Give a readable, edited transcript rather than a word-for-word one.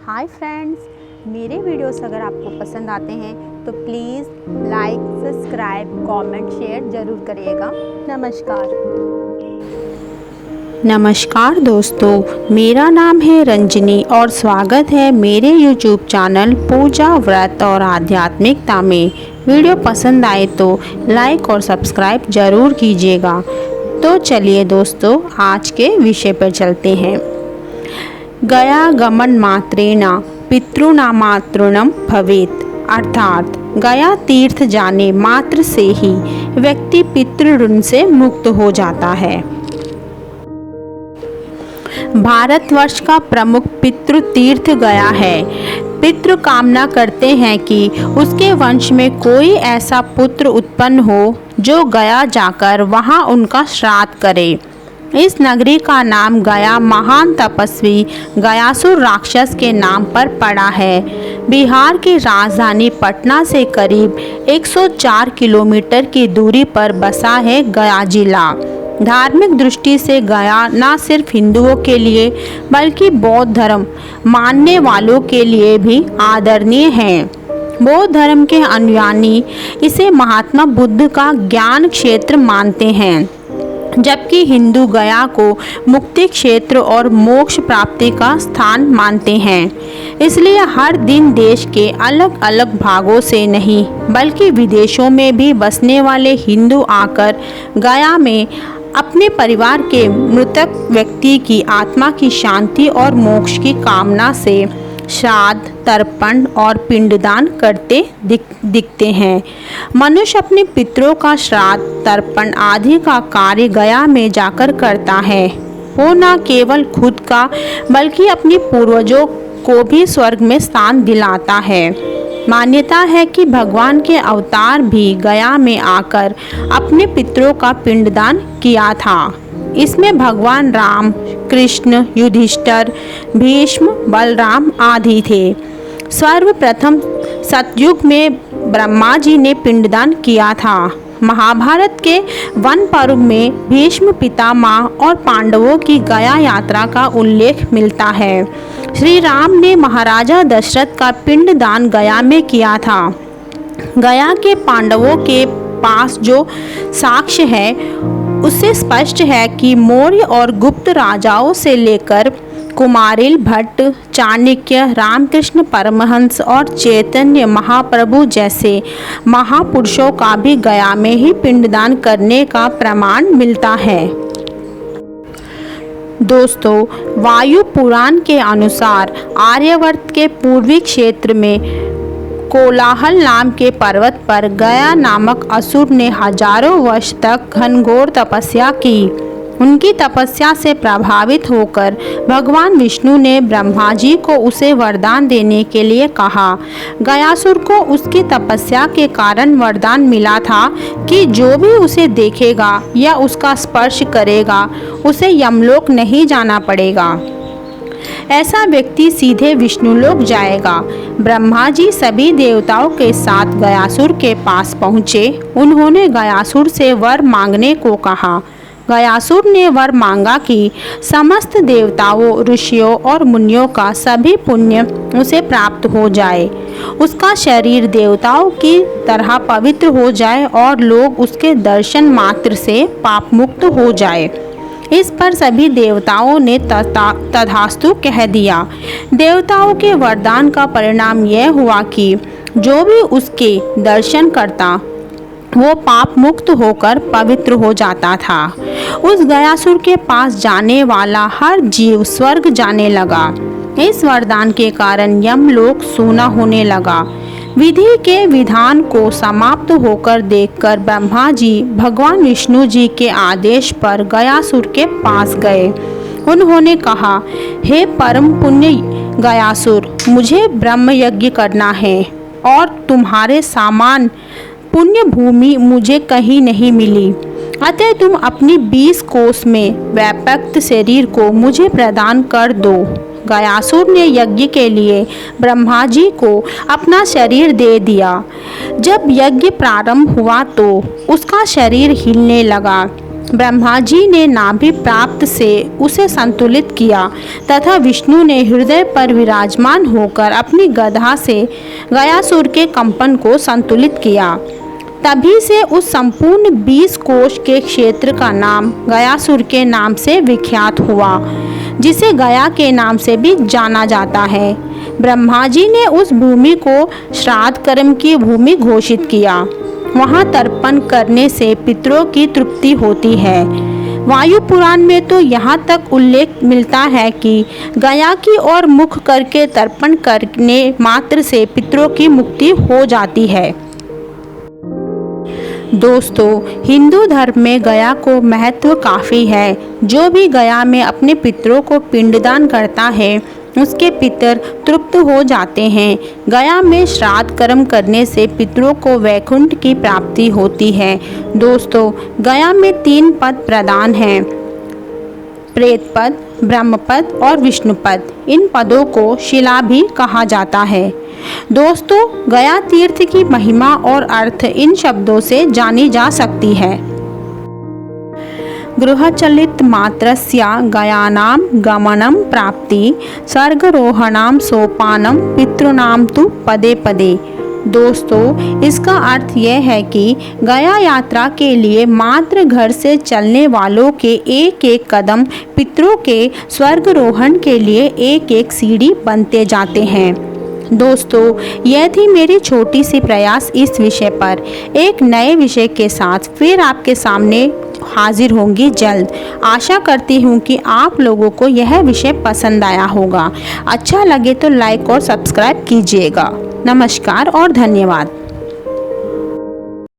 Hi friends, मेरे videos अगर आपको पसंद आते हैं तो please like, subscribe, comment, share ज़रूर करिएगा। नमस्कार दोस्तों, मेरा नाम है रंजनी और स्वागत है मेरे YouTube चैनल पूजा, व्रत और आध्यात्मिकता में। वीडियो पसंद आए तो लाइक और सब्सक्राइब ज़रूर कीजिएगा। तो चलिए दोस्तों, आज के विषय पर चलते हैं। गया गमन मात्रेण पितृनामातृणम भवेत्, अर्थात गया तीर्थ जाने मात्र से ही व्यक्ति पितृ ऋण से मुक्त हो जाता है। भारतवर्ष का प्रमुख पितृ तीर्थ गया है। पितृ कामना करते हैं कि उसके वंश में कोई ऐसा पुत्र उत्पन्न हो जो गया जाकर वहां उनका श्राद्ध करे। इस नगरी का नाम गया महान तपस्वी गयासुर राक्षस के नाम पर पड़ा है। बिहार की राजधानी पटना से करीब 104 किलोमीटर की दूरी पर बसा है गया जिला। धार्मिक दृष्टि से गया न सिर्फ हिंदुओं के लिए बल्कि बौद्ध धर्म मानने वालों के लिए भी आदरणीय है। बौद्ध धर्म के अनुयायी इसे महात्मा बुद्ध का ज्ञान क्षेत्र मानते हैं, जबकि हिंदू गया को मुक्ति क्षेत्र और मोक्ष प्राप्ति का स्थान मानते हैं। इसलिए हर दिन देश के अलग अलग भागों से नहीं बल्कि विदेशों में भी बसने वाले हिंदू आकर गया में अपने परिवार के मृतक व्यक्ति की आत्मा की शांति और मोक्ष की कामना से श्राद्ध, तर्पण और पिंडदान करते दिखते हैं। मनुष्य अपने पितरों का श्राद्ध, तर्पण आदि का कार्य गया में जाकर करता है। वो न केवल खुद का बल्कि अपने पूर्वजों को भी स्वर्ग में स्थान दिलाता है। मान्यता है कि भगवान के अवतार भी गया में आकर अपने पितरों का पिंडदान किया था। इसमें भगवान राम, कृष्ण, युधिष्ठिर, भीष्म, बलराम आदि थे। सर्वप्रथम सतयुग में ब्रह्मा जी ने पिंडदान किया था। महाभारत के वन पर्व में भीष्म पितामह और पांडवों की गया यात्रा का उल्लेख मिलता है। श्री राम ने महाराजा दशरथ का पिंडदान गया में किया था। गया के पांडवों के पास जो साक्ष्य है उससे स्पष्ट है कि मौर्य और गुप्त राजाओं से लेकर कुमारिल भट्ट, चाणक्य, रामकृष्ण परमहंस और चैतन्य महाप्रभु जैसे महापुरुषों का भी गया में ही पिंडदान करने का प्रमाण मिलता है। दोस्तों, वायु पुराण के अनुसार आर्यावर्त के पूर्वी क्षेत्र में कोलाहल नाम के पर्वत पर गया नामक असुर ने हजारों वर्ष तक घनघोर तपस्या की। उनकी तपस्या से प्रभावित होकर भगवान विष्णु ने ब्रह्मा जी को उसे वरदान देने के लिए कहा। गयासुर को उसकी तपस्या के कारण वरदान मिला था कि जो भी उसे देखेगा या उसका स्पर्श करेगा उसे यमलोक नहीं जाना पड़ेगा। ऐसा व्यक्ति सीधे विष्णुलोक जाएगा। ब्रह्मा जी सभी देवताओं के साथ गयासुर के पास पहुँचे। उन्होंने गयासुर से वर मांगने को कहा। गयासुर ने वर मांगा कि समस्त देवताओं, ऋषियों और मुनियों का सभी पुण्य उसे प्राप्त हो जाए, उसका शरीर देवताओं की तरह पवित्र हो जाए और लोग उसके दर्शन मात्र से पाप मुक्त हो जाए। इस पर सभी देवताओं ने तथास्तु कह दिया। देवताओं के वरदान का परिणाम यह हुआ कि जो भी उसके दर्शन करता वो पाप मुक्त होकर पवित्र हो जाता था। उस गयासुर के पास जाने वाला हर जीव स्वर्ग जाने लगा। इस वरदान के कारण यमलोक सूना होने लगा। विधि के विधान को समाप्त होकर देखकर ब्रह्मा जी भगवान विष्णु जी के आदेश पर गयासुर के पास गए। उन्होंने कहा, हे परम पुण्य गयासुर, मुझे ब्रह्म यज्ञ करना है और तुम्हारे समान पुण्य भूमि मुझे कहीं नहीं मिली। अतः तुम अपनी 20 कोस में व्यापक शरीर को मुझे प्रदान कर दो। गयासुर ने यज्ञ के लिए ब्रह्मा जी को अपना शरीर दे दिया। जब यज्ञ प्रारंभ हुआ तो उसका शरीर हिलने लगा। ब्रह्मा जी ने नाभि प्राप्त से उसे संतुलित किया तथा विष्णु ने हृदय पर विराजमान होकर अपनी गदा से गयासुर के कंपन को संतुलित किया। तभी से उस संपूर्ण 20 कोश के क्षेत्र का नाम गयासुर के नाम से विख्यात हुआ, जिसे गया के नाम से भी जाना जाता है। ब्रह्मा जी ने उस भूमि को श्राद्ध कर्म की भूमि घोषित किया। वहाँ तर्पण करने से पितरों की तृप्ति होती है। वायु पुराण में तो यहाँ तक उल्लेख मिलता है कि गया की ओर मुख करके तर्पण करने मात्र से पितरों की मुक्ति हो जाती है। दोस्तों, हिंदू धर्म में गया को महत्व काफ़ी है। जो भी गया में अपने पितरों को पिंडदान करता है उसके पितर तृप्त हो जाते हैं। गया में श्राद्ध कर्म करने से पितरों को वैकुंठ की प्राप्ति होती है। दोस्तों, गया में 3 पद प्रदान हैं, प्रेत पद, ब्रह्म पद और विष्णु पद। इन पदों को शिला भी कहा जाता है। दोस्तों, गया तीर्थ की महिमा और अर्थ इन शब्दों से जानी जा सकती है। गृहचलित मात्रस्य गयानां गमनं प्राप्ति स्वर्गारोहणं सोपानं पितॄणां तु पदे पदे। दोस्तों, इसका अर्थ यह है कि गया यात्रा के लिए मात्र घर से चलने वालों के एक एक कदम पितरों के स्वर्गारोहण के लिए एक एक सीढ़ी बनते जाते हैं। दोस्तों, यह थी मेरी छोटी सी प्रयास इस विषय पर। एक नए विषय के साथ फिर आपके सामने हाजिर होंगी जल्द। आशा करती हूँ कि आप लोगों को यह विषय पसंद आया होगा। अच्छा लगे तो लाइक और सब्सक्राइब कीजिएगा। नमस्कार और धन्यवाद।